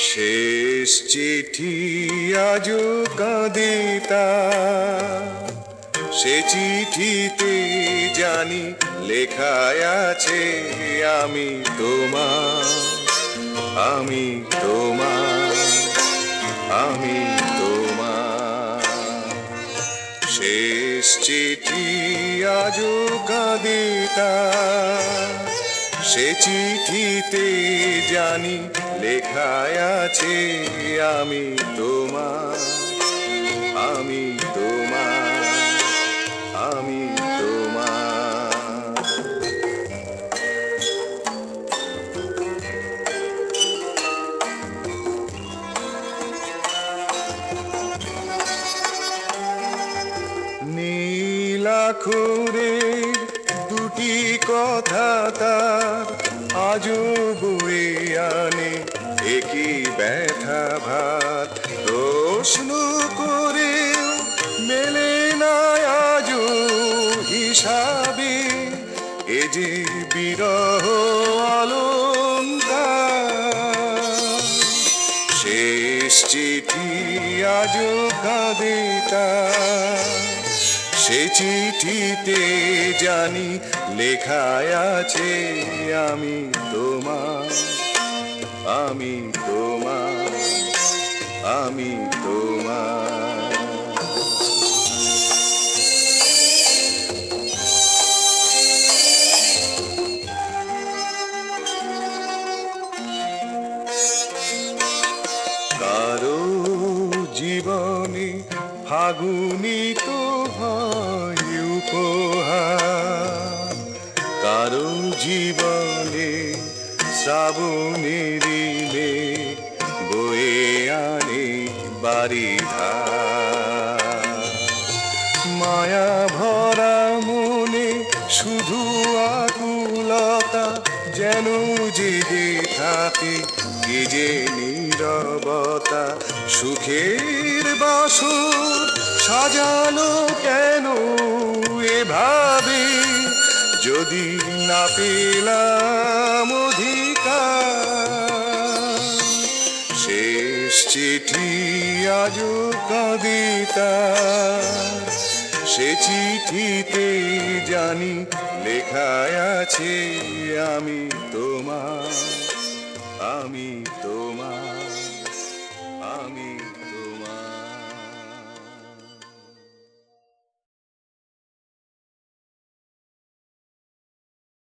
শেষ চিঠি আজও কাঁদে তার, সে চিঠিতে জানি লেখায় আছে আমি তোমার, আমি তোমার, আমি তোমার। শেষ চিঠি আজও কাঁদে তার, সে চিঠিতে জানি লেখায় আছে আমি তোমার, আমি তোমার, আমি তোমার। নীল আখরের দুটি কথা তার আজও বয়ে আনে একই ব্যথা ভার। প্রশ্ন করেও মেলে না আজও হিসাবে এ যে বিরহ অলংকার। শেষ চিঠি আজও কাঁদে তার, সে চিঠিতে জানি লেখায় আছে আমি তোমার, আমি তোমার, আমি তোমার। কারো জীবনে ফাগুনি তো হয় উপহার, কারো জীবনে শ্রাবণের মেঘ বয়ে আনে বারিধার। মায়া ভরা মনে শুধু আকুলতা যেন জেগে থাকে কে যে নীরবতা। সুখের বাসর সাজানো কেন এভাবে যদি না পেলাম অধিকার। শেষ চিঠি আজও কাঁদে তার, সে চিঠিতে জানি লেখায় আছে আমি তোমার, আমি তোমার।